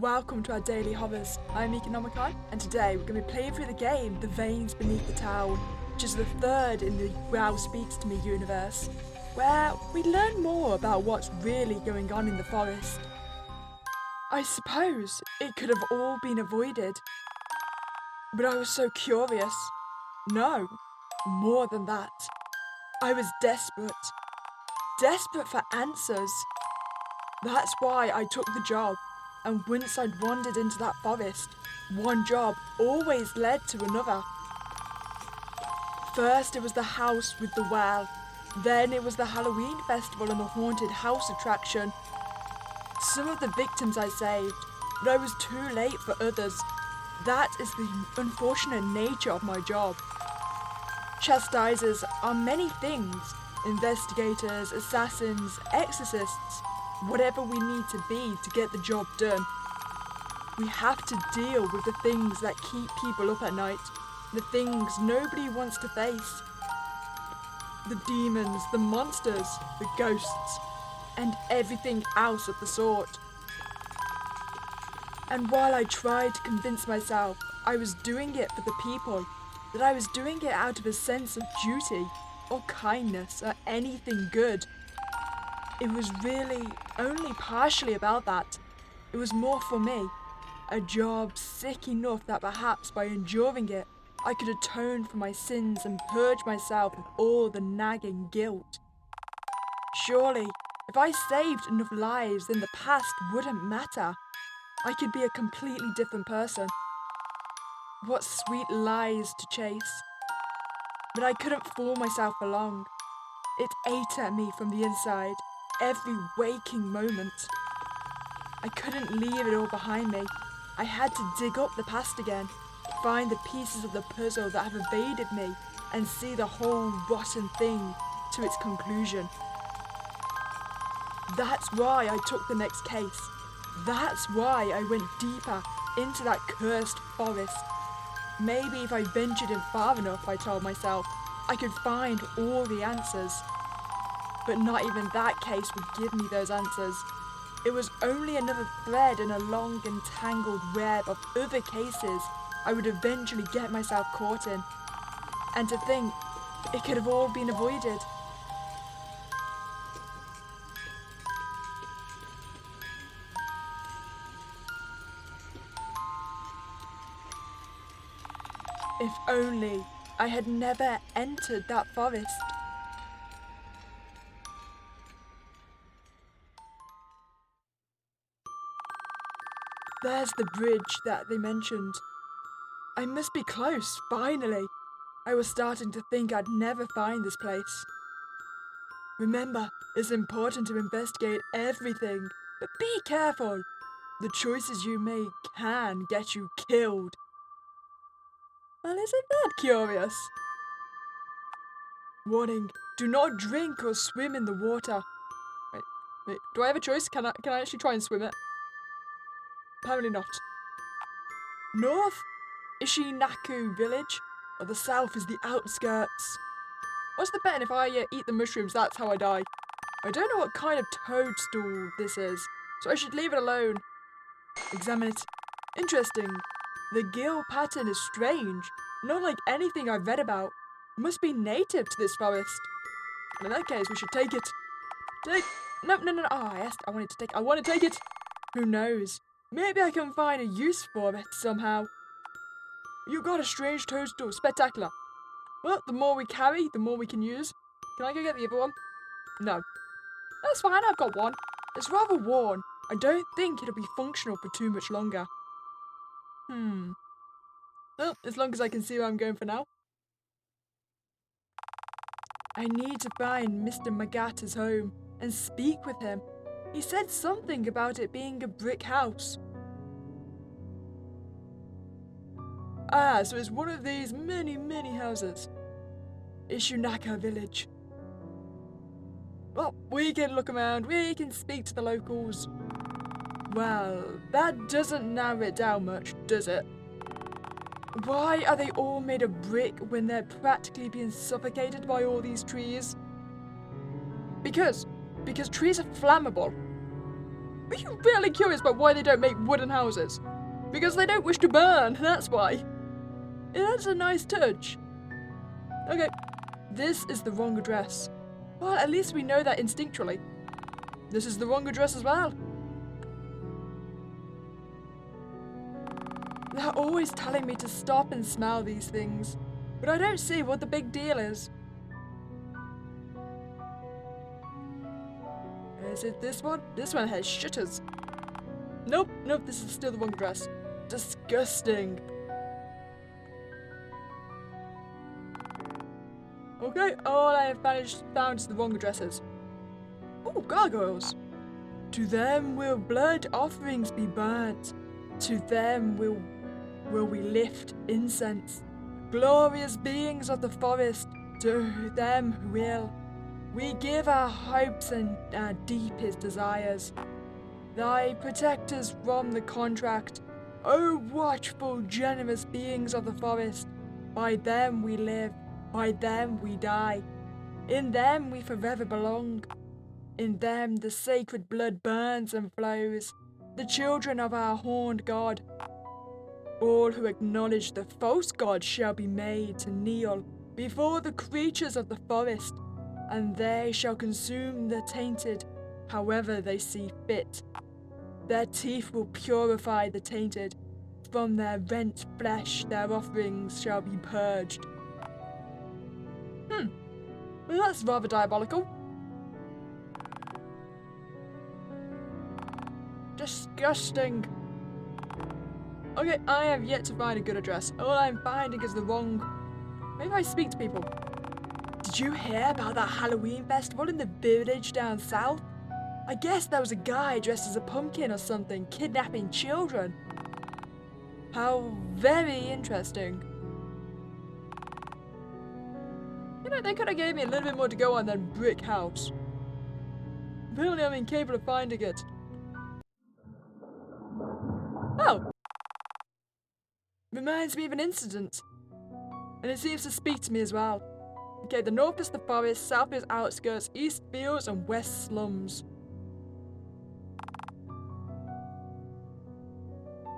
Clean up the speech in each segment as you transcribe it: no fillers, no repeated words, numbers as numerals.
Welcome to our daily hovers. I'm Meeka Nomicon, and today we're going to be playing through the game The Veins Beneath the Town, which is the third in the WoW Speaks to Me universe, where we learn more about what's really going on in the forest. I suppose it could have all been avoided, but I was so curious. No, more than that. I was desperate. Desperate for answers. That's why I took the job. And once I'd wandered into that forest, one job always led to another. First it was the house with the well, then it was the Halloween festival and the haunted house attraction. Some of the victims I saved, but I was too late for others. That is the unfortunate nature of my job. Chastisers are many things: investigators, assassins, exorcists. Whatever we need to be to get the job done. We have to deal with the things that keep people up at night, the things nobody wants to face. The demons, the monsters, the ghosts, and everything else of the sort. And while I tried to convince myself I was doing it for the people, that I was doing it out of a sense of duty, or kindness, or anything good, it was really only partially about that. It was more for me. A job sick enough that perhaps by enduring it, I could atone for my sins and purge myself of all the nagging guilt. Surely, if I saved enough lives, then the past wouldn't matter. I could be a completely different person. What sweet lies to chase. But I couldn't fool myself for long. It ate at me from the inside. Every waking moment. I couldn't leave it all behind me. I had to dig up the past again, find the pieces of the puzzle that have evaded me, and see the whole rotten thing to its conclusion. That's why I took the next case. That's why I went deeper into that cursed forest. Maybe if I ventured in far enough, I told myself, I could find all the answers. But not even that case would give me those answers. It was only another thread in a long and tangled web of other cases I would eventually get myself caught in. And to think, it could have all been avoided. If only I had never entered that forest. There's the bridge that they mentioned. I must be close, finally. I was starting to think I'd never find this place. Remember, it's important to investigate everything, but be careful. The choices you make can get you killed. Well, isn't that curious? Warning, do not drink or swim in the water. Wait, do I have a choice? Can I actually try and swim it? Apparently not. North, Ishinaku village, or the south is the outskirts. What's the bet if I eat the mushrooms, that's how I die? I don't know what kind of toadstool this is, so I should leave it alone. Examine it. Interesting. The gill pattern is strange, not like anything I've read about. It must be native to this forest. And in that case, we should take it. No. Oh, I wanted to take it. Who knows? Maybe I can find a use for it somehow. You got a strange toadstool. Spectacular. Well, the more we carry, the more we can use. Can I go get the other one? No. That's fine, I've got one. It's rather worn. I don't think it'll be functional for too much longer. Well, as long as I can see where I'm going for now. I need to find Mr. Magata's home and speak with him. He said something about it being a brick house. Ah, so it's one of these many, many houses. Ishunaka village. Well, we can look around, we can speak to the locals. Well, that doesn't narrow it down much, does it? Why are they all made of brick when they're practically being suffocated by all these trees? Because trees are flammable. Are you really curious about why they don't make wooden houses? Because they don't wish to burn, that's why. That's a nice touch. Okay, this is the wrong address. Well, at least we know that instinctually. This is the wrong address as well. They're always telling me to stop and smell these things, but I don't see what the big deal is. Is it this one? This one has shutters. Nope, this is still the wrong address. Disgusting. Okay, all I have found is the wrong addresses. Oh, gargoyles. To them will blood offerings be burnt. To them will we lift incense. Glorious beings of the forest, to them will we give our hopes and our deepest desires. Thy protectors from the contract, O watchful, generous beings of the forest, by them we live, by them we die. In them we forever belong. In them the sacred blood burns and flows, the children of our horned god. All who acknowledge the false god shall be made to kneel before the creatures of the forest, and they shall consume the tainted however they see fit. Their teeth will purify the tainted. From their rent flesh their offerings shall be purged. Well, that's rather diabolical. Disgusting. Okay, I have yet to find a good address. All I'm finding is the wrong... Maybe I speak to people. Did you hear about that Halloween festival in the village down south? I guess there was a guy dressed as a pumpkin or something, kidnapping children. How very interesting. You know, they could have gave me a little bit more to go on than brick house. Apparently I'm incapable of finding it. Oh! Reminds me of an incident. And it seems to speak to me as well. Okay, the north is the forest, south is outskirts, east fields, and west slums.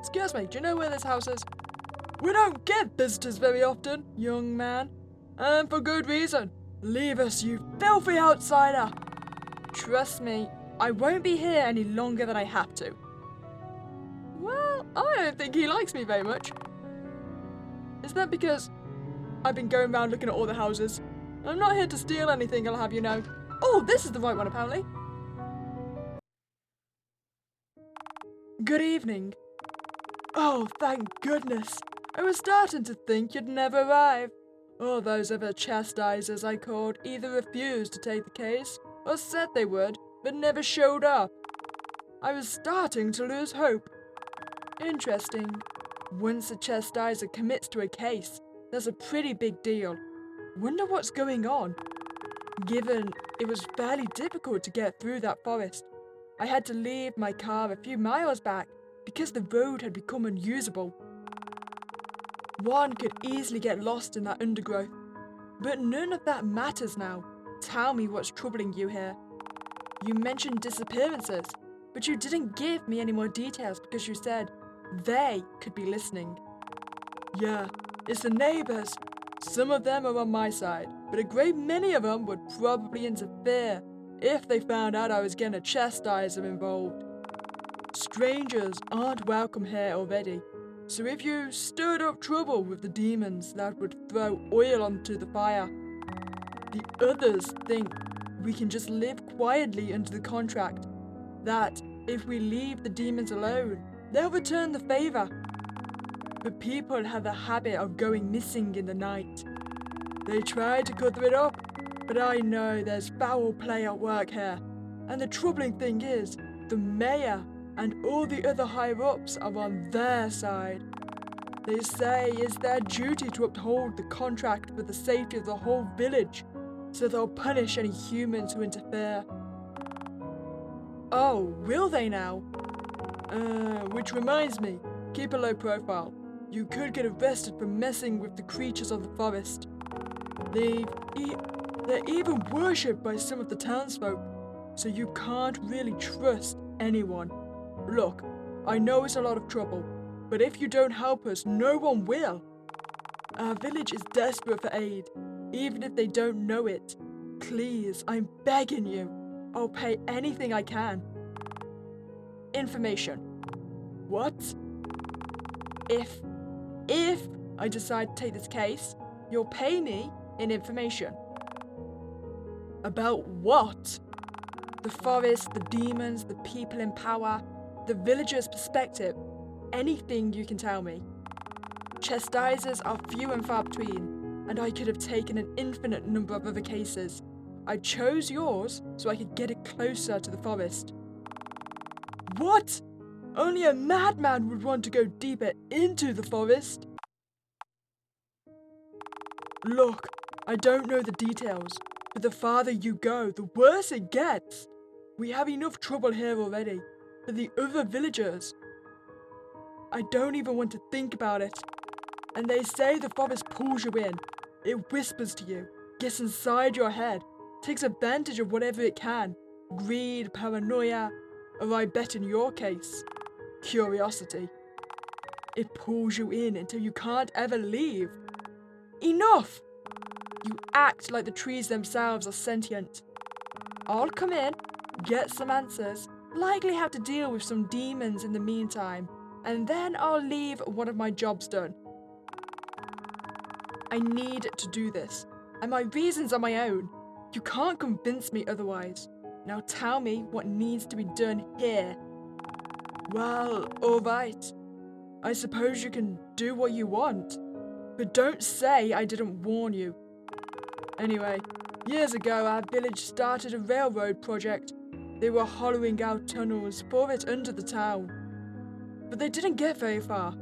Excuse me, do you know where this house is? We don't get visitors very often, young man. And for good reason. Leave us, you filthy outsider! Trust me, I won't be here any longer than I have to. Well, I don't think he likes me very much. Is that because I've been going around looking at all the houses? I'm not here to steal anything, I'll have you know. Oh, this is the right one apparently. Good evening. Oh, thank goodness. I was starting to think you'd never arrive. All those other chastisers I called either refused to take the case or said they would, but never showed up. I was starting to lose hope. Interesting. Once a chastiser commits to a case, that's a pretty big deal. Wonder what's going on. Given it was fairly difficult to get through that forest, I had to leave my car a few miles back because the road had become unusable. One could easily get lost in that undergrowth, but none of that matters now. Tell me what's troubling you here. You mentioned disappearances, but you didn't give me any more details because you said they could be listening. Yeah, it's the neighbors. Some of them are on my side, but a great many of them would probably interfere if they found out I was getting a chastiser involved. Strangers aren't welcome here already, so if you stirred up trouble with the demons, that would throw oil onto the fire. The others think we can just live quietly under the contract, that if we leave the demons alone, they'll return the favor. But people have the habit of going missing in the night. They try to cover it up, but I know there's foul play at work here. And the troubling thing is, the mayor and all the other higher-ups are on their side. They say it's their duty to uphold the contract for the safety of the whole village, so they'll punish any humans who interfere. Oh, will they now? Which reminds me, keep a low profile. You could get arrested for messing with the creatures of the forest. They're even worshipped by some of the townsfolk, so you can't really trust anyone. Look, I know it's a lot of trouble, but if you don't help us, no one will. Our village is desperate for aid, even if they don't know it. Please, I'm begging you. I'll pay anything I can. Information. What? If I decide to take this case, you'll pay me in information. About what? The forest, the demons, the people in power, the villagers' perspective. Anything you can tell me. Chastisers are few and far between, and I could have taken an infinite number of other cases. I chose yours so I could get it closer to the forest. What? Only a madman would want to go deeper into the forest. Look, I don't know the details, but the farther you go, the worse it gets. We have enough trouble here already, but the other villagers, I don't even want to think about it. And they say the forest pulls you in. It whispers to you, gets inside your head, takes advantage of whatever it can. Greed, paranoia, or I bet in your case, curiosity. It pulls you in until you can't ever leave. Enough! You act like the trees themselves are sentient. I'll come in, get some answers, likely have to deal with some demons in the meantime, and then I'll leave one of my jobs done. I need to do this, and my reasons are my own. You can't convince me otherwise. Now tell me what needs to be done here. Well, alright. I suppose you can do what you want. But don't say I didn't warn you. Anyway, years ago our village started a railroad project. They were hollowing out tunnels for it under the town. But they didn't get very far.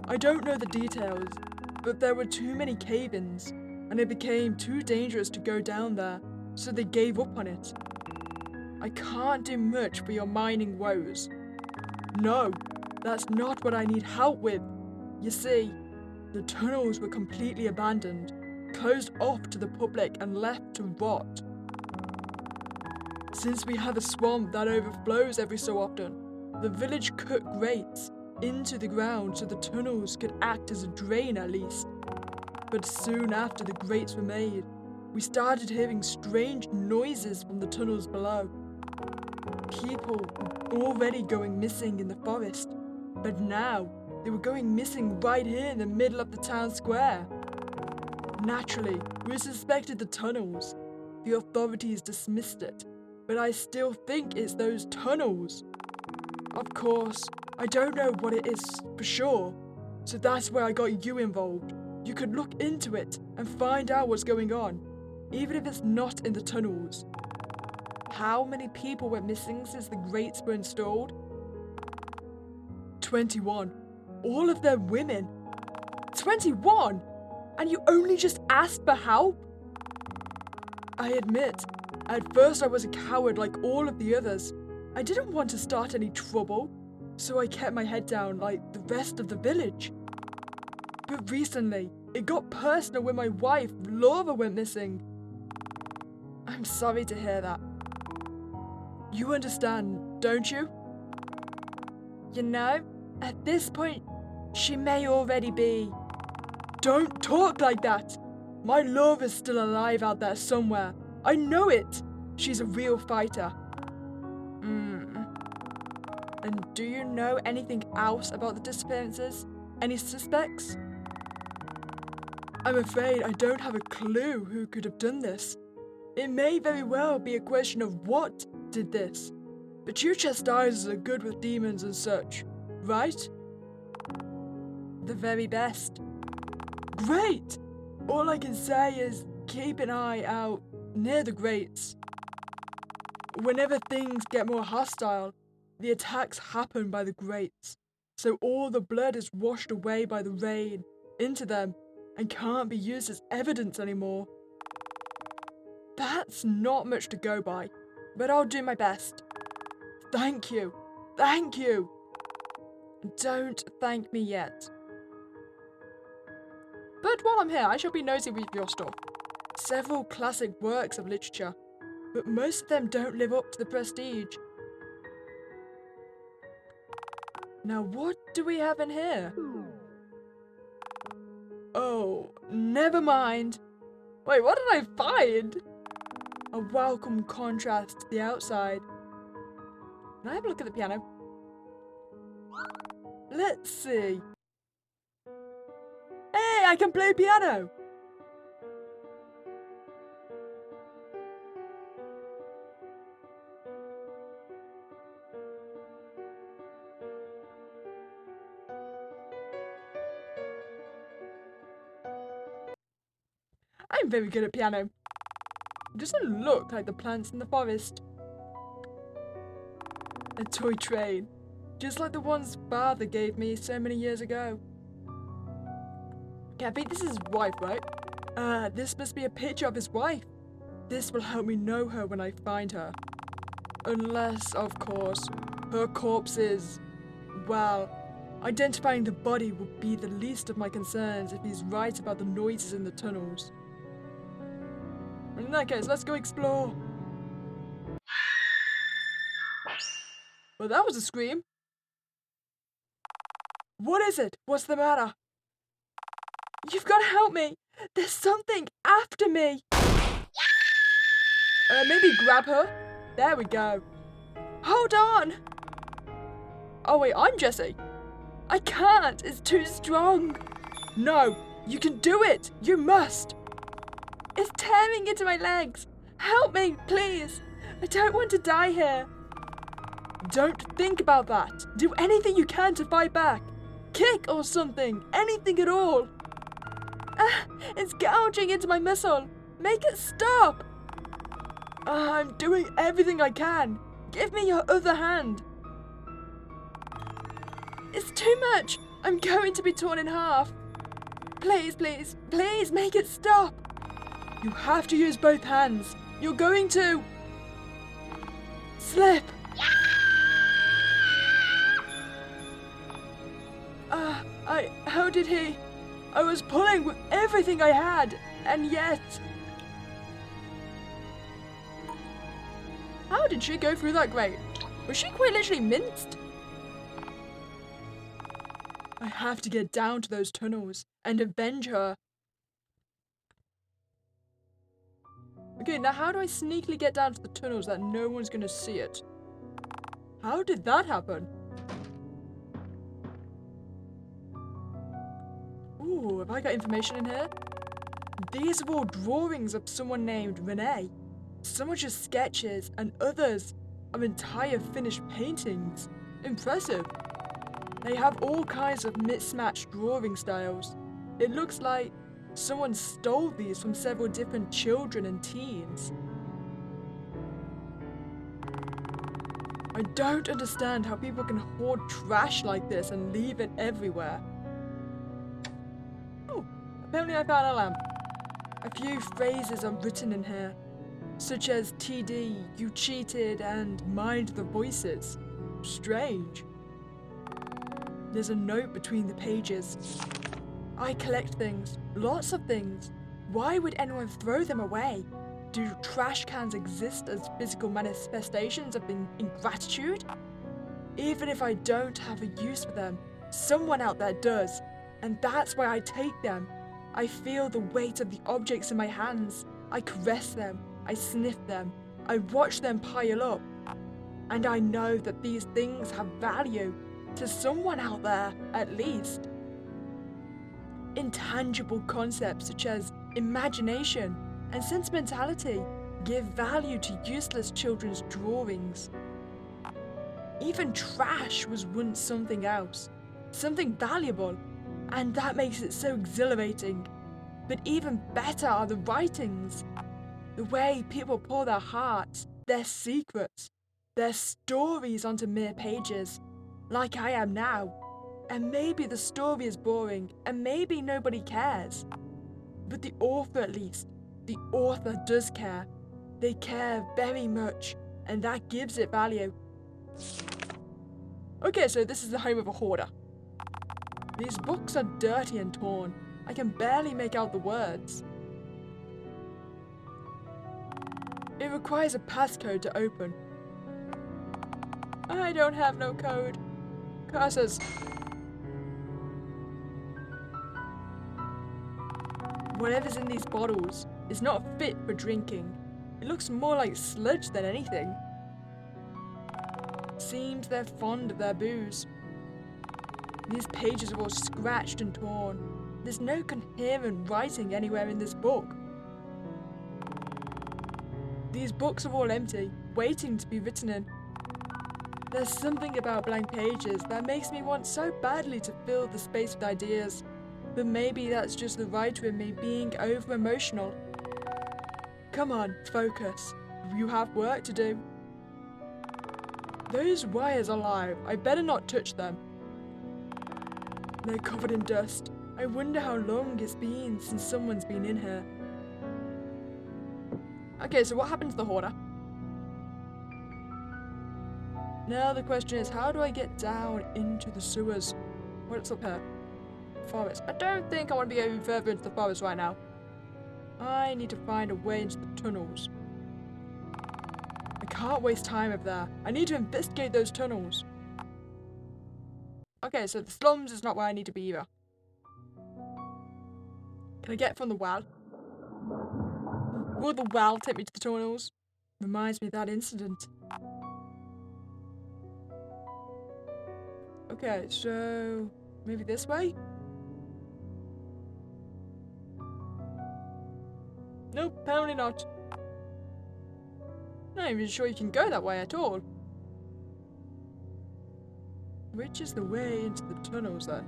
I don't know the details, but there were too many cave-ins, and it became too dangerous to go down there, so they gave up on it. I can't do much for your mining woes. No, that's not what I need help with. You see, the tunnels were completely abandoned, closed off to the public and left to rot. Since we have a swamp that overflows every so often, the village cut grates into the ground so the tunnels could act as a drain at least. But soon after the grates were made, we started hearing strange noises from the tunnels below. People were already going missing in the forest, but now they were going missing right here in the middle of the town square. Naturally, we suspected the tunnels. The authorities dismissed it, but I still think it's those tunnels. Of course, I don't know what it is for sure, so that's where I got you involved. You could look into it and find out what's going on, even if it's not in the tunnels. How many people went missing since the grates were installed? 21. All of them women. 21? And you only just asked for help? I admit, at first I was a coward like all of the others. I didn't want to start any trouble, so I kept my head down like the rest of the village. But recently, it got personal when my wife, Laura, went missing. I'm sorry to hear that. You understand, don't you? You know, at this point, she may already be. Don't talk like that! My Laura's still alive out there somewhere. I know it! She's a real fighter. And do you know anything else about the disappearances? Any suspects? I'm afraid I don't have a clue who could have done this. It may very well be a question of what did this. But you chastisers are good with demons and such, right? The very best. Great! All I can say is keep an eye out near the grates. Whenever things get more hostile, the attacks happen by the grates, so all the blood is washed away by the rain into them and can't be used as evidence anymore. That's not much to go by, but I'll do my best. Thank you. Thank you. Don't thank me yet. But while I'm here, I shall be nosy with your stuff. Several classic works of literature, but most of them don't live up to the prestige. Now what do we have in here? Oh, never mind. Wait, what did I find? A welcome contrast to the outside. Can I have a look at the piano? Let's see. Hey, I can play piano! I'm very good at piano. It doesn't look like the plants in the forest. A toy train, just like the ones father gave me so many years ago. Okay, I think this is his wife, right? This must be a picture of his wife. This will help me know her when I find her. Unless, of course, her corpse is... well, identifying the body would be the least of my concerns if he's right about the noises in the tunnels. In that case, let's go explore. Well, that was a scream. What is it? What's the matter? You've got to help me. There's something after me. Maybe grab her. There we go. Hold on. Oh wait, I'm Jesse. I can't. It's too strong. No, you can do it. You must. It's tearing into my legs. Help me, please. I don't want to die here. Don't think about that. Do anything you can to fight back. Kick or something. Anything at all. It's gouging into my muscle. Make it stop. I'm doing everything I can. Give me your other hand. It's too much. I'm going to be torn in half. Please, please, please make it stop. You have to use both hands. You're going to... slip. How did he... I was pulling with everything I had, and yet... How did she go through that grate? Was she quite literally minced? I have to get down to those tunnels and avenge her. Okay, now how do I sneakily get down to the tunnels that no one's gonna see it? How did that happen? Ooh, have I got information in here? These are all drawings of someone named Renee. Some are just sketches, and others are entire finished paintings. Impressive. They have all kinds of mismatched drawing styles. It looks like someone stole these from several different children and teens. I don't understand how people can hoard trash like this and leave it everywhere. Oh, apparently I found a lamp. A few phrases are written in here, such as TD, you cheated, and mind the voices. Strange. There's a note between the pages. I collect things, lots of things. Why would anyone throw them away? Do trash cans exist as physical manifestations of ingratitude? Even if I don't have a use for them, someone out there does, and that's why I take them. I feel the weight of the objects in my hands. I caress them, I sniff them, I watch them pile up, and I know that these things have value. To someone out there, at least. Intangible concepts such as imagination and sentimentality give value to useless children's drawings. Even trash was once something else, something valuable, and that makes it so exhilarating. But even better are the writings. The way people pour their hearts, their secrets, their stories onto mere pages. Like I am now. And maybe the story is boring, and maybe nobody cares. But the author, at least, the author does care. They care very much, and that gives it value. Okay, so this is the home of a hoarder. These books are dirty and torn. I can barely make out the words. It requires a passcode to open. I don't have no code. Curses. Whatever's in these bottles is not fit for drinking. It looks more like sludge than anything. Seems they're fond of their booze. These pages are all scratched and torn. There's no coherent writing anywhere in this book. These books are all empty, waiting to be written in. There's something about blank pages that makes me want so badly to fill the space with ideas. But maybe that's just the writer in me being over-emotional. Come on, focus. You have work to do. Those wires are live. I better not touch them. They're covered in dust. I wonder how long it's been since someone's been in here. Okay, so what happened to the hoarder? Now the question is, how do I get down into the sewers? What's up here? Forest. I don't think I want to be going further into the forest right now. I need to find a way into the tunnels. I can't waste time over there. I need to investigate those tunnels. Okay, so the slums is not where I need to be either. Can I get from the well? Will the well take me to the tunnels? Reminds me of that incident. Okay, so maybe this way? Nope, apparently not. Not even sure you can go that way at all. Which is the way into the tunnels then?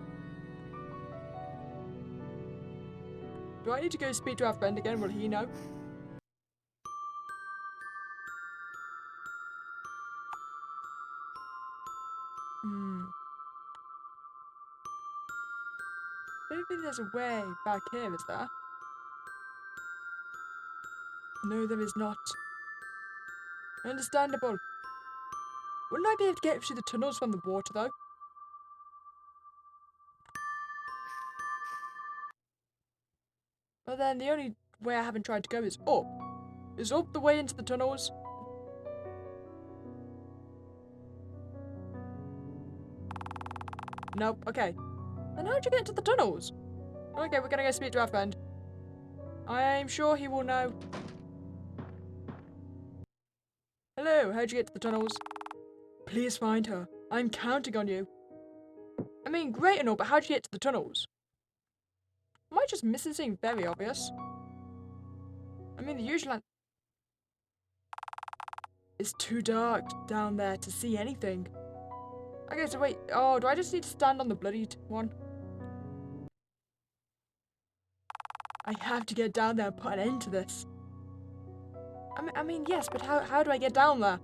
Do I need to go speak to our friend again? Will he know? I don't think there's a way back here, is there? No, there is not. Understandable. Wouldn't I be able to get through the tunnels from the water, though? Well then, the only way I haven't tried to go is up. Is up the way into the tunnels? Nope, okay. Then how'd you get into the tunnels? Okay, we're gonna go speak to our friend. I'm sure he will know. Hello, how'd you get to the tunnels? Please find her. I'm counting on you. I mean, great and all, but how'd you get to the tunnels? Am I just missing something very obvious? I mean, the usual... It's too dark down there to see anything. Okay, so wait. Oh, do I just need to stand on the bloodied one? I have to get down there and put an end to this. I mean, yes, but how do I get down there?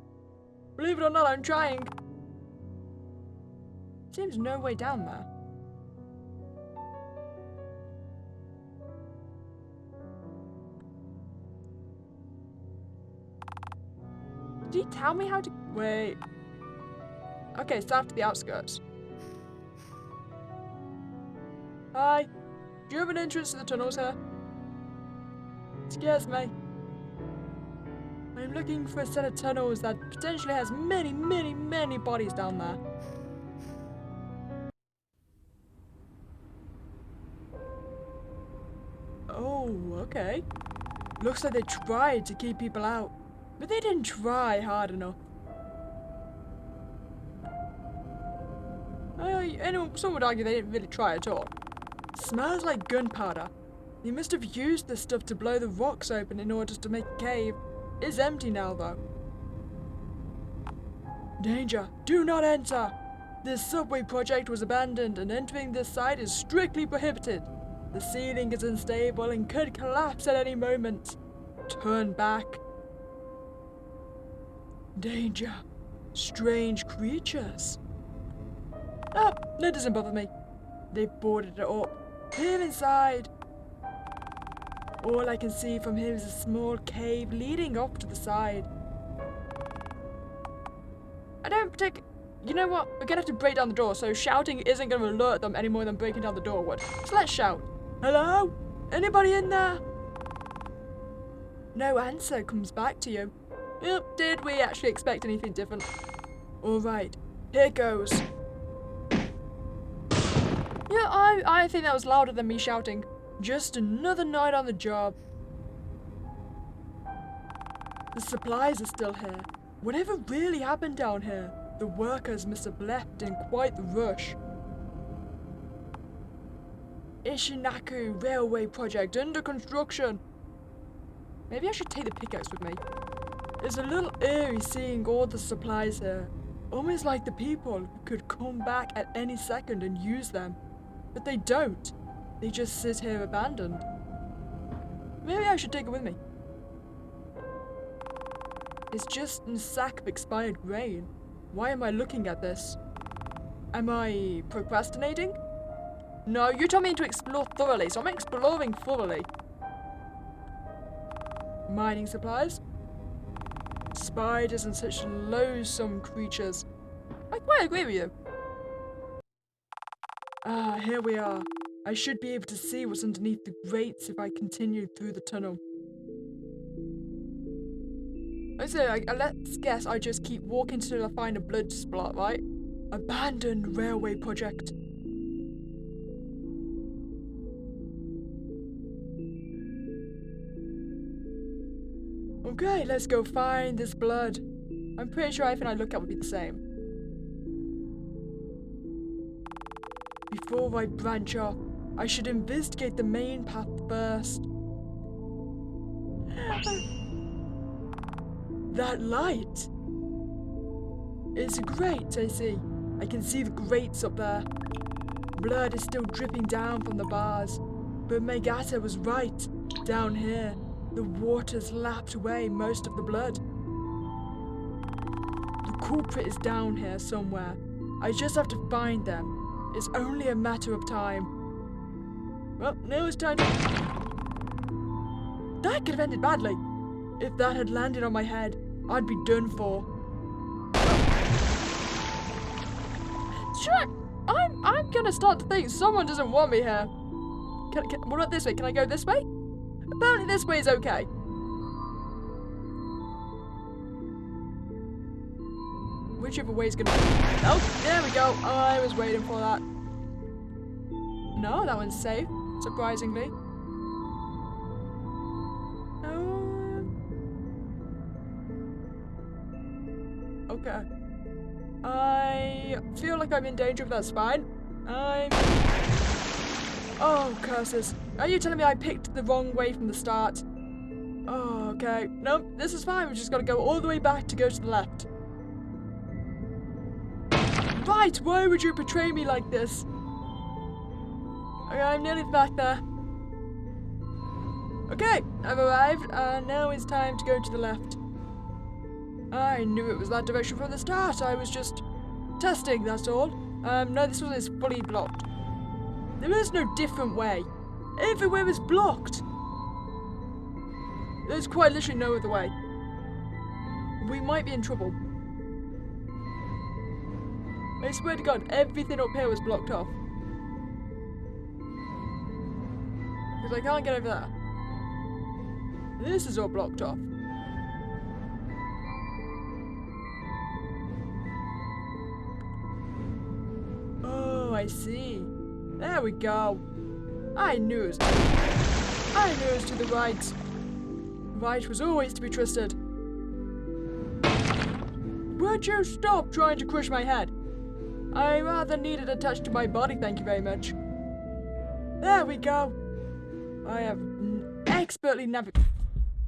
Believe it or not, I'm trying. Seems no way down there. Did he tell me how to... Wait. Okay, start to the outskirts. Hi. Do you have an entrance to the tunnels here? Scares me. I'm looking for a set of tunnels that potentially has many, many, many bodies down there. Oh, okay. Looks like they tried to keep people out, but they didn't try hard enough. Some would argue they didn't really try at all. Smells like gunpowder. They must have used this stuff to blow the rocks open in order to make a cave. It's empty now, though. Danger! Do not enter! This subway project was abandoned and entering this site is strictly prohibited. The ceiling is unstable and could collapse at any moment. Turn back. Danger. Strange creatures. Ah, that doesn't bother me. They've boarded it up. Him inside. All I can see from here is a small cave leading off to the side. I don't particularly... You know what? We're gonna have to break down the door, so shouting isn't gonna alert them any more than breaking down the door would. So let's shout. Hello? Anybody in there? No answer comes back to you. Did we actually expect anything different? Alright, here goes. I think that was louder than me shouting. Just another night on the job. The supplies are still here. Whatever really happened down here? The workers must have left in quite the rush. Ishinaku Railway Project under construction. Maybe I should take the pickaxe with me. It's a little eerie seeing all the supplies here. Almost like the people could come back at any second and use them. But they don't. They just sit here abandoned. Maybe I should take it with me. It's just a sack of expired grain. Why am I looking at this? Am I procrastinating? No, you told me to explore thoroughly, so I'm exploring thoroughly. Mining supplies? Spiders and such loathsome creatures. I quite agree with you. Ah, here we are. I should be able to see what's underneath the grates if I continue through the tunnel. Let's guess I just keep walking till I find a blood spot, right? Abandoned railway project. Okay, let's go find this blood. I'm pretty sure everything I look at would be the same. Before I branch off, I should investigate the main path first. That light! It's a grate, I see. I can see the grates up there. Blood is still dripping down from the bars. But Megata was right. Down here, the water's lapped away most of the blood. The culprit is down here somewhere. I just have to find them. It's only a matter of time. Well, now it's time to... That could have ended badly. If that had landed on my head, I'd be done for. Sure, I'm gonna start to think someone doesn't want me here. What about this way? Can I go this way? Apparently this way is okay. Whichever way is gonna... Oh, there we go. I was waiting for that. No, that one's safe, surprisingly. Okay. I feel like I'm in danger of that spine. Oh, curses. Are you telling me I picked the wrong way from the start? Oh, okay. Nope, this is fine. We just gotta go all the way back to go to the left. Right, why would you betray me like this? Okay, I'm nearly back there. Okay, I've arrived, and now it's time to go to the left. I knew it was that direction from the start. I was just testing, that's all. No, this one is fully blocked. There is no different way. Everywhere is blocked. There's quite literally no other way. We might be in trouble. I swear to God, everything up here was blocked off. Because I can't get over there. This is all blocked off. Oh, I see. There we go. I knew it was to the right. Right was always to be trusted. Would you stop trying to crush my head? I rather needed attached to my body, thank you very much. There we go. I have expertly navigated.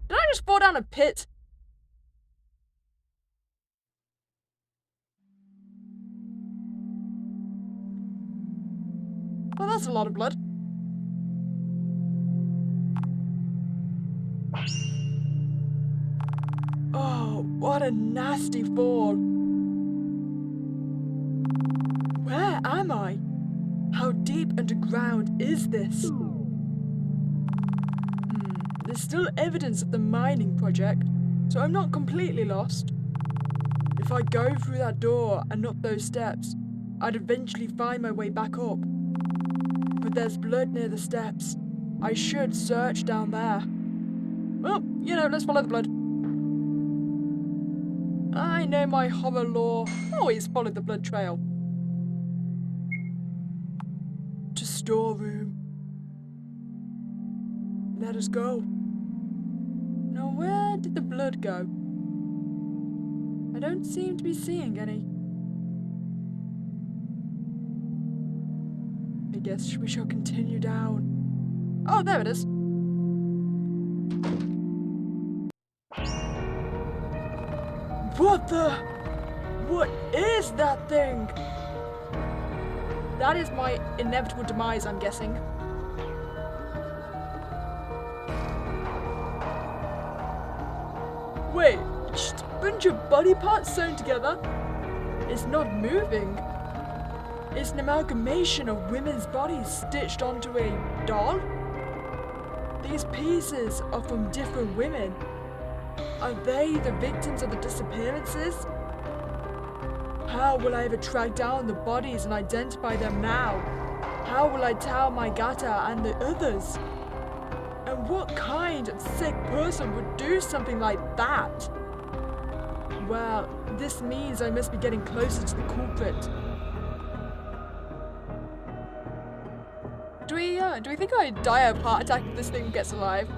Did I just fall down a pit? Well, that's a lot of blood. Oh, what a nasty fall. Where am I? How deep underground is this? There's still evidence of the mining project, so I'm not completely lost. If I go through that door and up those steps, I'd eventually find my way back up. But there's blood near the steps. I should search down there. Well, you know, let's follow the blood. I know my horror lore. Always follow the blood trail. storeroom. Let us go. Now where did the blood go? I don't seem to be seeing any. I guess we shall continue down. Oh, there it is. What is that thing? That is my inevitable demise, I'm guessing. Wait, just a bunch of body parts sewn together? It's not moving. It's an amalgamation of women's bodies stitched onto a doll? These pieces are from different women. Are they the victims of the disappearances? How will I ever track down the bodies and identify them now? How will I tell my Gata and the others? And what kind of sick person would do something like that? Well, this means I must be getting closer to the culprit. Do we think I die of heart attack if this thing gets alive?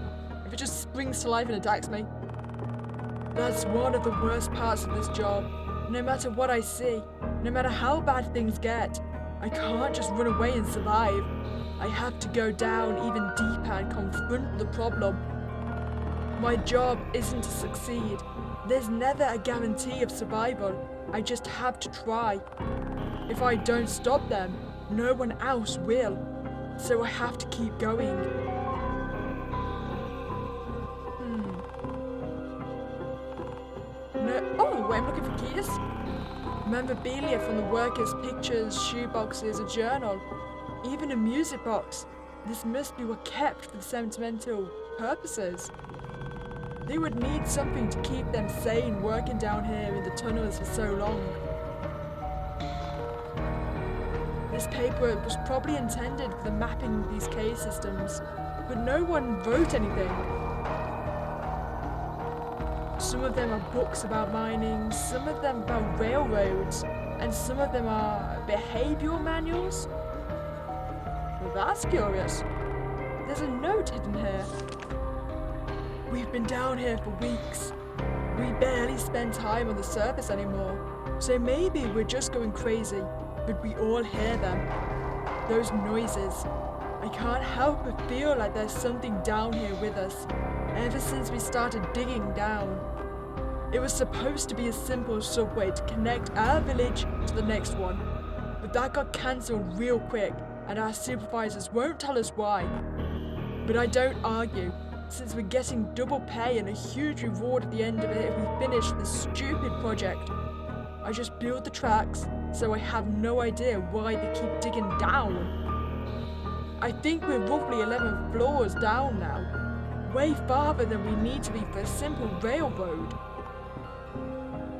If it just springs to life and attacks me? That's one of the worst parts of this job. No matter what I see, no matter how bad things get, I can't just run away and survive. I have to go down even deeper and confront the problem. My job isn't to succeed. There's never a guarantee of survival. I just have to try. If I don't stop them, no one else will. So I have to keep going. No. Oh, wait, I'm looking for keys. Memorabilia from the workers, pictures, shoeboxes, a journal, even a music box. This must be what kept for sentimental purposes. They would need something to keep them sane working down here in the tunnels for so long. This paper was probably intended for the mapping of these cave systems, but no one wrote anything. Some of them are books about mining, some of them about railroads, and some of them are behavioral manuals. Well, that's curious. There's a note hidden here. We've been down here for weeks. We barely spend time on the surface anymore, so maybe we're just going crazy, but we all hear them. Those noises. I can't help but feel like there's something down here with us, ever since we started digging down. It was supposed to be a simple subway to connect our village to the next one, but that got cancelled real quick, and our supervisors won't tell us why. But I don't argue, since we're getting double pay and a huge reward at the end of it if we finish this stupid project. I just build the tracks, so I have no idea why they keep digging down. I think we're roughly 11 floors down now, way farther than we need to be for a simple railroad.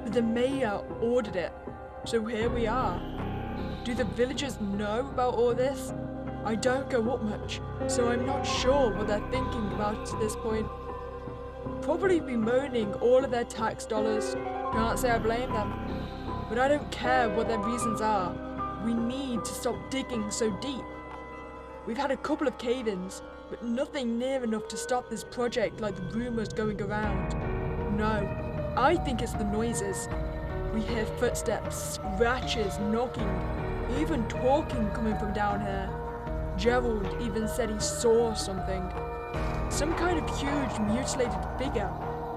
But the mayor ordered it, so here we are. Do the villagers know about all this? I don't go up much, so I'm not sure what they're thinking about at this point. Probably bemoaning all of their tax dollars. Can't say I blame them. But I don't care what their reasons are. We need to stop digging so deep. We've had a couple of cave-ins, but nothing near enough to stop this project like the rumours going around. No, I think it's the noises. We hear footsteps, scratches, knocking, even talking coming from down here. Gerald even said he saw something. Some kind of huge mutilated figure,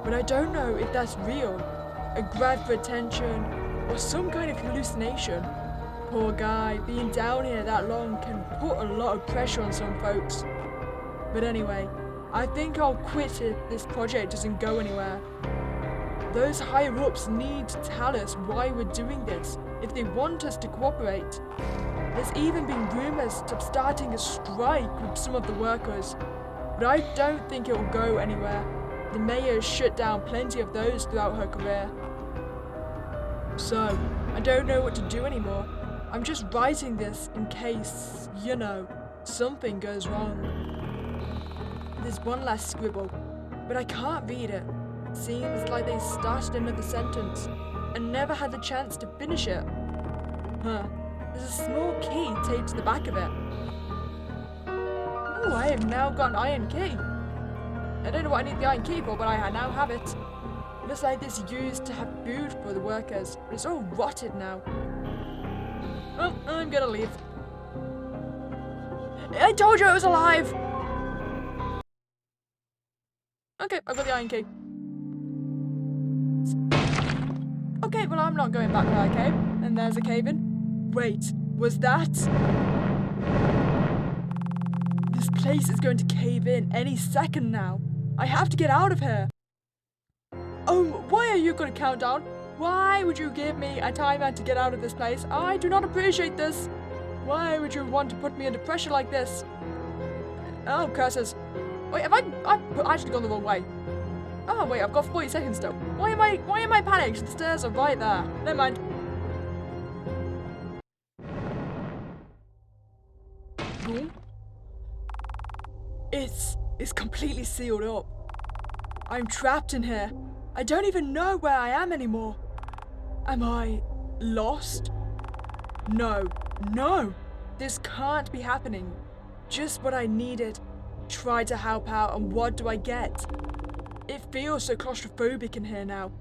but I don't know if that's real. A grab for attention, or some kind of hallucination. Poor guy, being down here that long can put a lot of pressure on some folks. But anyway, I think I'll quit if this project doesn't go anywhere. Those higher-ups need to tell us why we're doing this, if they want us to cooperate. There's even been rumours of starting a strike with some of the workers, but I don't think it will go anywhere. The mayor has shut down plenty of those throughout her career. So, I don't know what to do anymore. I'm just writing this in case, something goes wrong. There's one last scribble, but I can't read it. Seems like they started another sentence and never had the chance to finish it. There's a small key taped to the back of it. Oh, I have now got an iron key. I don't know what I need the iron key for, but I now have it. Looks like this used to have food for the workers, but it's all rotted now. Well, I'm gonna leave. I told you it was alive! Okay, I've got the iron key. Okay, well I'm not going back where I came. And there's a cave in. Wait, was that? This place is going to cave in any second now. I have to get out of here. Oh, why are you going to count down? Why would you give me a timer to get out of this place? I do not appreciate this. Why would you want to put me under pressure like this? Oh, curses. Wait, have I've actually gone the wrong way. Oh, wait, I've got 40 seconds still. Why am I panicked? The stairs are right there. Never mind. Boom. It's completely sealed up. I'm trapped in here. I don't even know where I am anymore. Am I lost? No. This can't be happening. Just what I needed. Try to help out, and what do I get? It feels so claustrophobic in here now.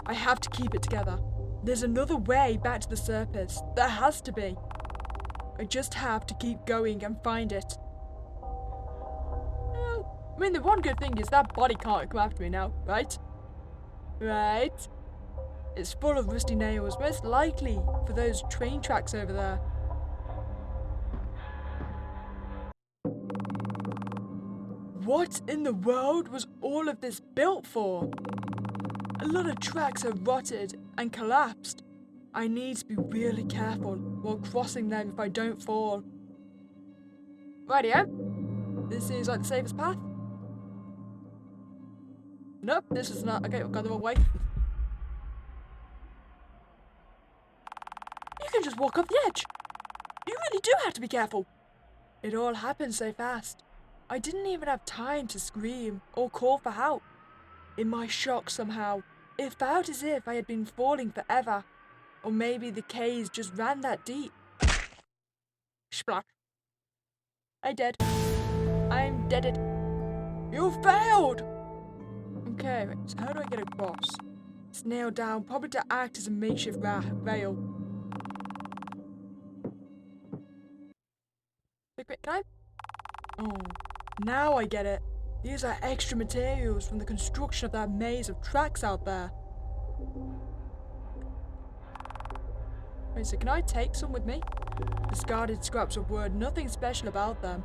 I have to keep it together. There's another way back to the surface. There has to be. I just have to keep going and find it. I mean, the one good thing is that body can't come after me now, right? Right? It's full of rusty nails, most likely for those train tracks over there. What in the world was all of this built for? A lot of tracks are rotted and collapsed. I need to be really careful while crossing them if I don't fall. Rightio. This seems like the safest path. Nope, this is not. Okay, I've gone the wrong way. You can just walk off the edge. You really do have to be careful. It all happened so fast. I didn't even have time to scream or call for help. In my shock somehow, it felt as if I had been falling forever. Or maybe the caves just ran that deep. Splash. I'm dead. I'm deaded. You failed! Okay, so how do I get across? It's nailed down, probably to act as a makeshift rail. Can I? Oh, now I get it. These are extra materials from the construction of that maze of tracks out there. Wait, so can I take some with me? Discarded scraps of wood, nothing special about them.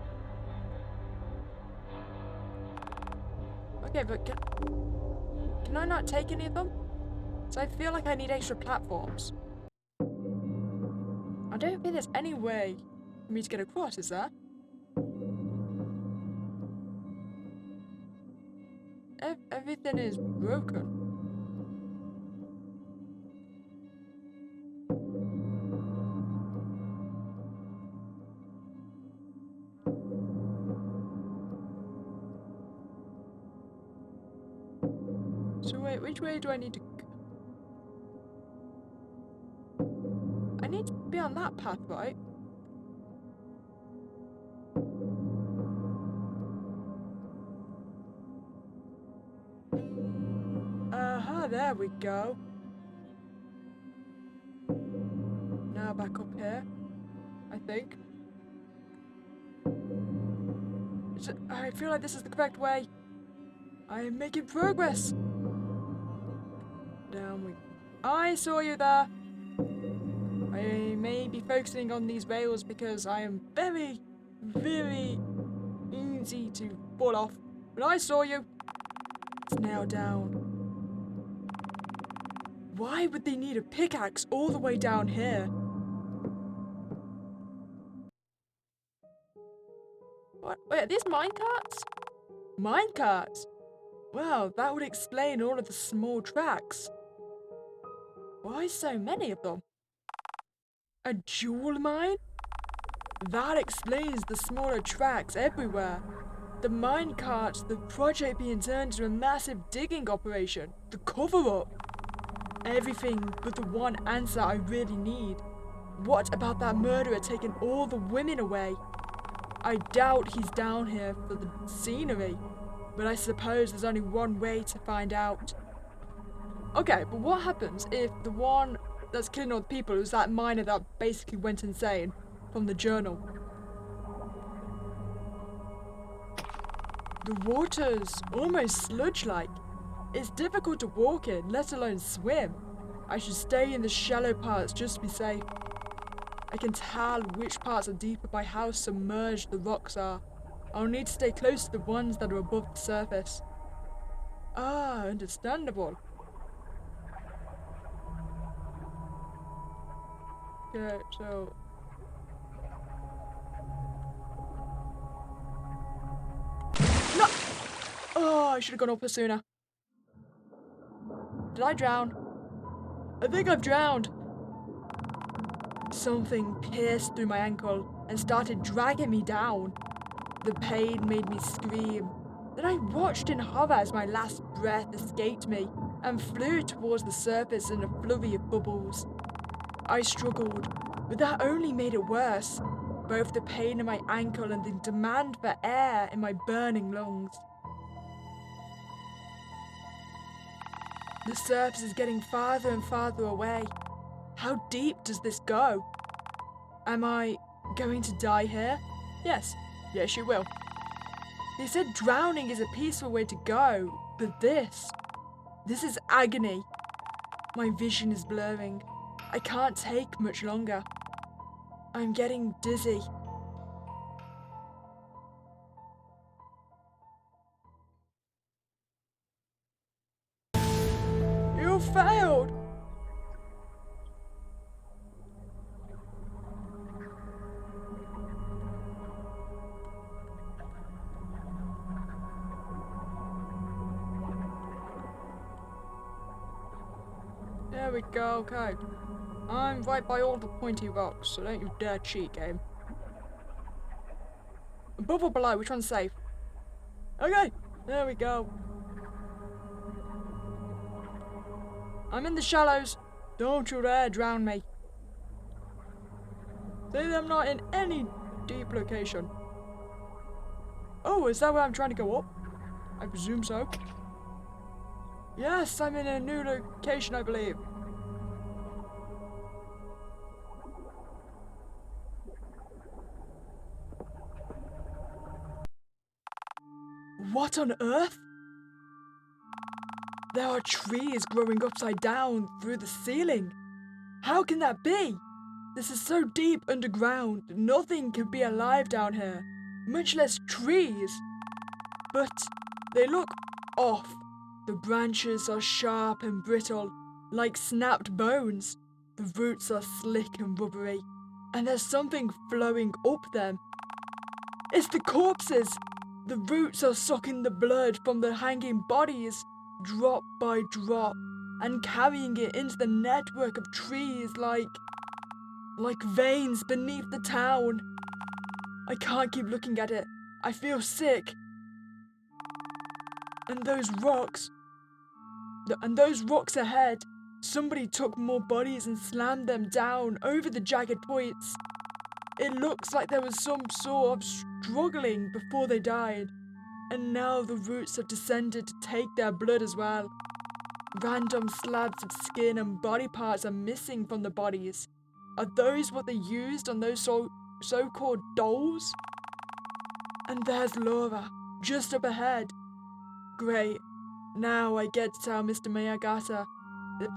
Okay, but can I not take any of them? So I feel like I need extra platforms. I don't think there's any way for me to get across, is there? Everything is broken. So wait, which way do I need to go? I need to be on that path, right? There we go. Now back up here, I think. I feel like this is the correct way. I am making progress. Down we... I saw you there. I may be focusing on these rails because I am very, very easy to fall off. But I saw you. It's now down. Why would they need a pickaxe all the way down here? What? Wait, are these minecarts? Minecarts? Well, that would explain all of the small tracks. Why so many of them? A jewel mine? That explains the smaller tracks everywhere. The minecart, the project being turned into a massive digging operation. The cover-up. Everything but the one answer I really need. What about that murderer taking all the women away? I doubt he's down here for the scenery, but I suppose there's only one way to find out. Okay, but what happens if the one that's killing all the people is that miner that basically went insane from the journal? The water's almost sludge-like. It's difficult to walk in, let alone swim. I should stay in the shallow parts just to be safe. I can tell which parts are deeper by how submerged the rocks are. I'll need to stay close to the ones that are above the surface. Ah, understandable. Okay, so... No! Oh, I should have gone up sooner. Did I drown? I think I've drowned. Something pierced through my ankle and started dragging me down. The pain made me scream. Then I watched in horror as my last breath escaped me and flew towards the surface in a flurry of bubbles. I struggled, but that only made it worse, both the pain in my ankle and the demand for air in my burning lungs. The surface is getting farther and farther away. How deep does this go? Am I going to die here? Yes, you will. They said drowning is a peaceful way to go, but this is agony. My vision is blurring. I can't take much longer. I'm getting dizzy. You failed! There we go, okay. I'm right by all the pointy rocks, so don't you dare cheat, game. Above or below, which one's safe? Okay, there we go. I'm in the shallows. Don't you dare drown me. Say that I'm not in any deep location. Oh, is that where I'm trying to go up? I presume so. Yes, I'm in a new location, I believe. What on earth? There are trees growing upside down through the ceiling. How can that be? This is so deep underground, nothing can be alive down here, much less trees. But they look off. The branches are sharp and brittle, like snapped bones. The roots are slick and rubbery, and there's something flowing up them. It's the corpses! The roots are sucking the blood from the hanging bodies, drop by drop, and carrying it into the network of trees like veins beneath the town. I can't keep looking at it. I feel sick. And those rocks ahead, somebody took more bodies and slammed them down over the jagged points. It looks like there was some sort of struggling before they died, and now the roots have descended to take their blood as well. Random slabs of skin and body parts are missing from the bodies. Are those what they used on those so-called dolls? And there's Laura, just up ahead. Great. Now I get to tell Mr. Miyagata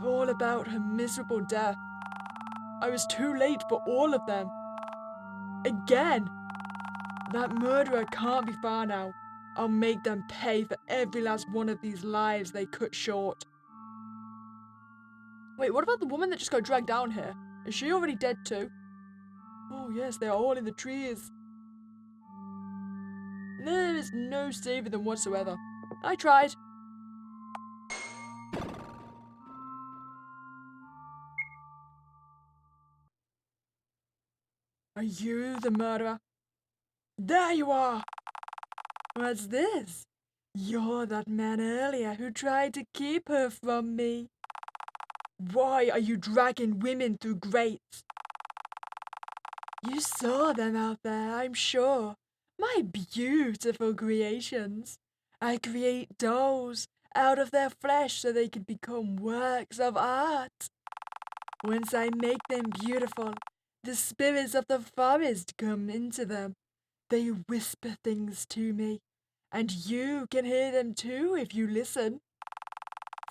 all about her miserable death. I was too late for all of them. Again! That murderer can't be far now. I'll make them pay for every last one of these lives they cut short. Wait, what about the woman that just got dragged down here? Is she already dead too? Oh yes, they are all in the trees. There is no saving them whatsoever. I tried. Are you the murderer? There you are! What's this? You're that man earlier who tried to keep her from me. Why are you dragging women through grates? You saw them out there, I'm sure. My beautiful creations. I create dolls out of their flesh so they can become works of art. Once I make them beautiful, the spirits of the forest come into them. They whisper things to me, and you can hear them too if you listen.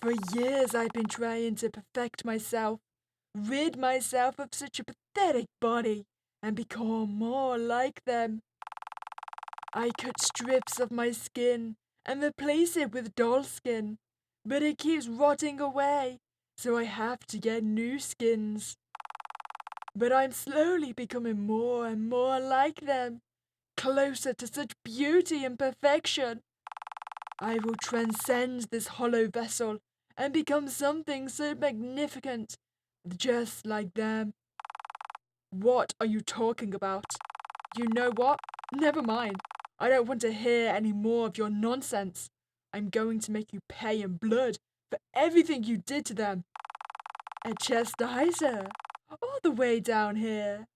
For years I've been trying to perfect myself, rid myself of such a pathetic body, and become more like them. I cut strips of my skin and replace it with doll skin, but it keeps rotting away, so I have to get new skins. But I'm slowly becoming more and more like them, closer to such beauty and perfection. I will transcend this hollow vessel and become something so magnificent, just like them. What are you talking about? You know what? Never mind. I don't want to hear any more of your nonsense. I'm going to make you pay in blood for everything you did to them. A chastiser, all the way down here.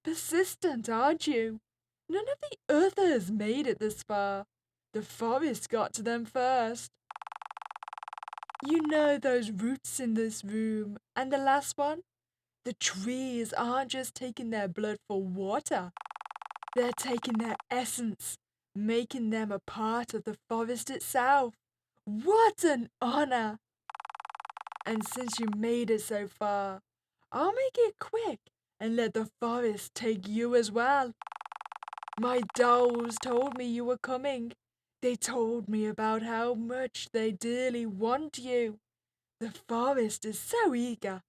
Persistent, aren't you? None of the others made it this far. The forest got to them first. You know those roots in this room, and the last one? The trees aren't just taking their blood for water. They're taking their essence, making them a part of the forest itself. What an honor! And since you made it so far, I'll make it quick and let the forest take you as well. My dolls told me you were coming. They told me about how much they dearly want you. The forest is so eager.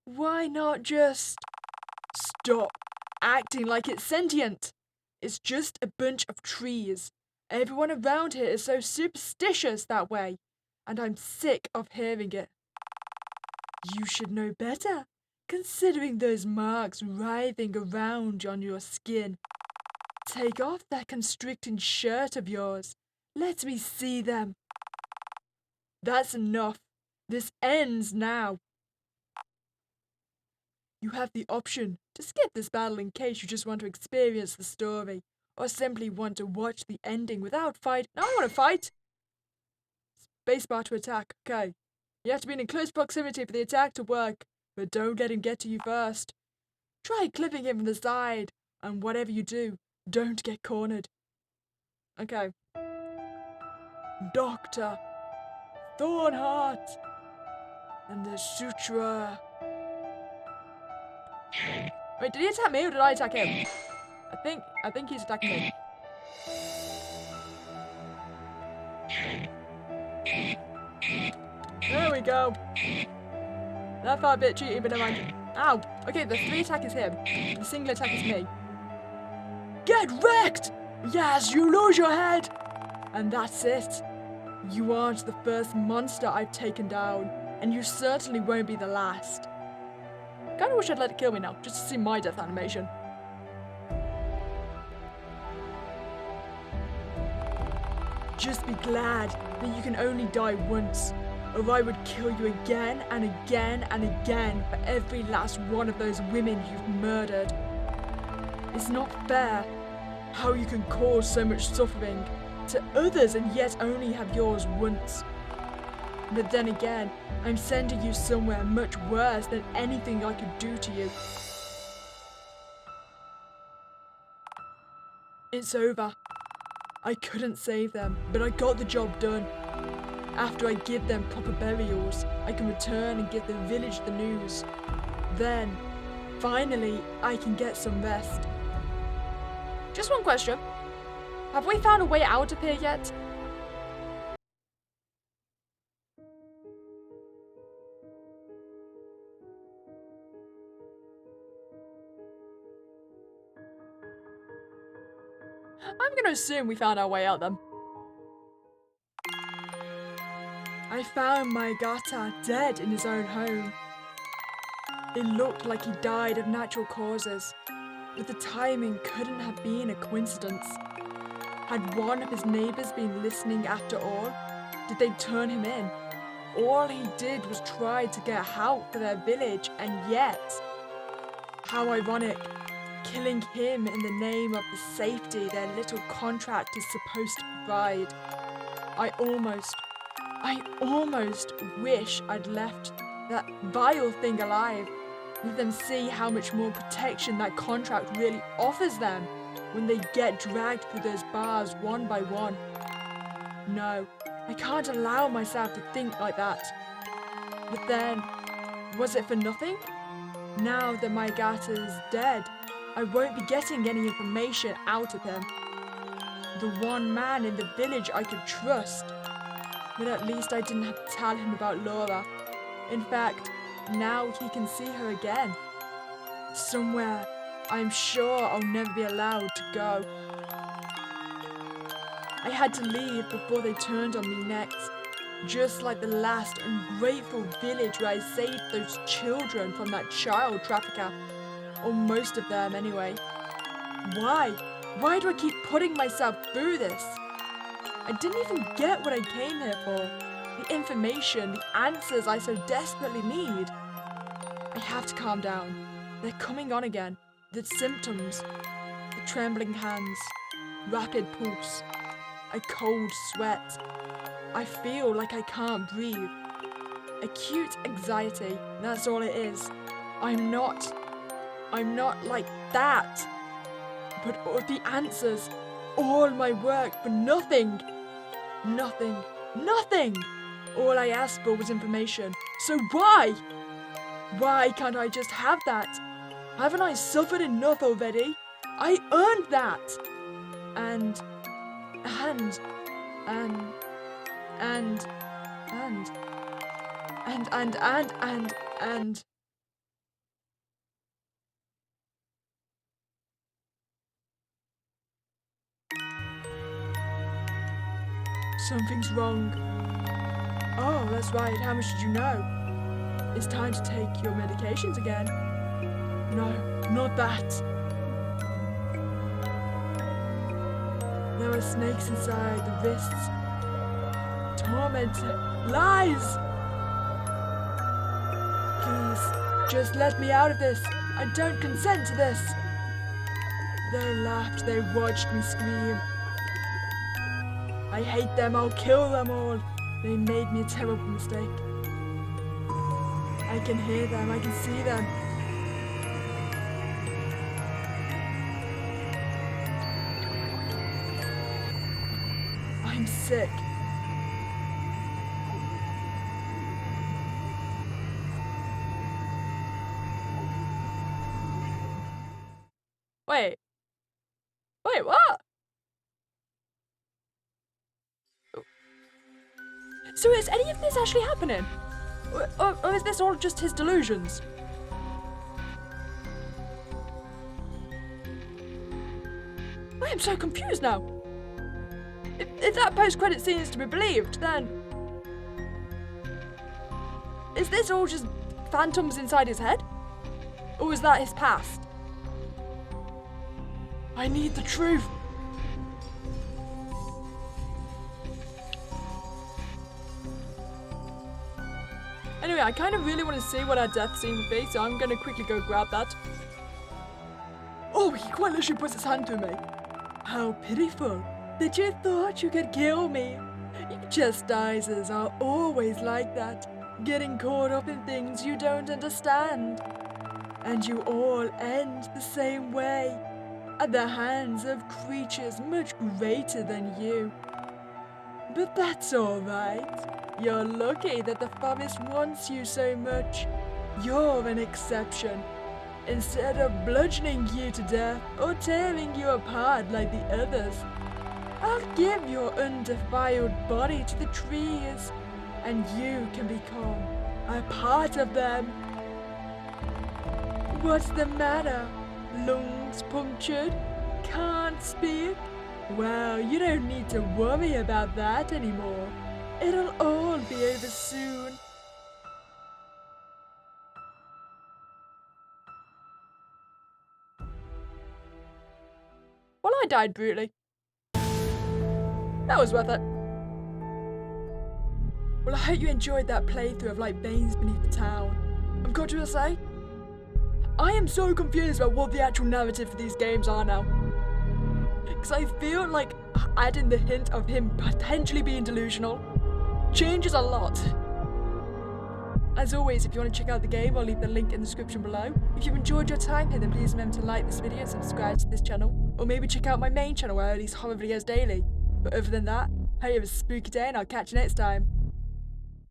Why not just stop acting like it's sentient? It's just a bunch of trees. Everyone around here is so superstitious that way, and I'm sick of hearing it. You should know better, considering those marks writhing around on your skin. Take off that constricting shirt of yours. Let me see them. That's enough. This ends now. You have the option to skip this battle in case you just want to experience the story, or simply want to watch the ending without fight. No, I want to fight! Spacebar to attack, okay. You have to be in close proximity for the attack to work, but don't let him get to you first. Try clipping him from the side, and whatever you do, don't get cornered. Okay. Doctor Thornheart and the Sutra. Wait, did he attack me or did I attack him? I think he's attacking me. There we go. That felt a bit cheaty, but never mind. Ow! Okay, the 3 attack is him. The single attack is me. Get wrecked! Yes, you lose your head! And that's it. You aren't the first monster I've taken down, and you certainly won't be the last. Kinda wish I'd let it kill me now, just to see my death animation. Just be glad that you can only die once, or I would kill you again and again and again for every last one of those women you've murdered. It's not fair how you can cause so much suffering to others and yet only have yours once. But then again, I'm sending you somewhere much worse than anything I could do to you. It's over. I couldn't save them, but I got the job done. After I give them proper burials, I can return and give the village the news. Then, finally, I can get some rest. Just one question. Have we found a way out of here yet? I'm gonna assume we found our way out then. I found my Gata dead in his own home. It looked like he died of natural causes, but the timing couldn't have been a coincidence. Had one of his neighbours been listening after all? Did they turn him in? All he did was try to get help for their village, and yet... How ironic. killing him in the name of the safety their little contract is supposed to provide. I almost wish I'd left that vile thing alive. Let them see how much more protection that contract really offers them when they get dragged through those bars one by one. No, I can't allow myself to think like that. But then, was it for nothing? Now that my Gata's dead, I won't be getting any information out of him. The one man in the village I could trust. But at least I didn't have to tell him about Laura. In fact, now he can see her again. Somewhere I'm sure I'll never be allowed to go. I had to leave before they turned on me next. Just like the last ungrateful village where I saved those children from that child trafficker. Or most of them, anyway. Why? Why do I keep putting myself through this? I didn't even get what I came here for. The information, the answers I so desperately need. I have to calm down. They're coming on again. The symptoms. The trembling hands. Rapid pulse. A cold sweat. I feel like I can't breathe. Acute anxiety, that's all it is. I'm not like that. But all the answers, all my work for nothing. Nothing. All I asked for was information. So why? Why can't I just have that? Haven't I suffered enough already? I earned that. And something's wrong. Oh, that's right. How much did you know? It's time to take your medications again. No, not that. There are snakes inside the wrists. Tormented lies! Please, just let me out of this. I don't consent to this. They laughed, they watched me scream. I hate them, I'll kill them all. They made me a terrible mistake. I can hear them, I can see them. I'm sick. Wait, what? So is any of this actually happening? Or is this all just his delusions? I am so confused now. If that post-credit scene is to be believed, then... is this all just phantoms inside his head? Or is that his past? I need the truth. Anyway, I kind of really want to see what our death scene would be, so I'm going to quickly go grab that. Oh, he quite literally puts his hand to me. How pitiful that you thought you could kill me. Chastisers are always like that, getting caught up in things you don't understand. And you all end the same way, at the hands of creatures much greater than you. But that's all right. You're lucky that the forest wants you so much. You're an exception. Instead of bludgeoning you to death or tearing you apart like the others, I'll give your undefiled body to the trees, and you can become a part of them. What's the matter? Lungs punctured? Can't speak? Well, you don't need to worry about that anymore. It'll all be over soon. Well, I died brutally. That was worth it. Well, I hope you enjoyed that playthrough of like Veins Beneath the Town. I've got to say, I am so confused about what the actual narrative for these games are now. Because I feel like adding the hint of him potentially being delusional changes a lot. As always, if you want to check out the game, I'll leave the link in the description below. If you've enjoyed your time here, then please remember to like this video and subscribe to this channel. Or maybe check out my main channel where I release horror videos daily. But other than that, I hope you have a spooky day and I'll catch you next time.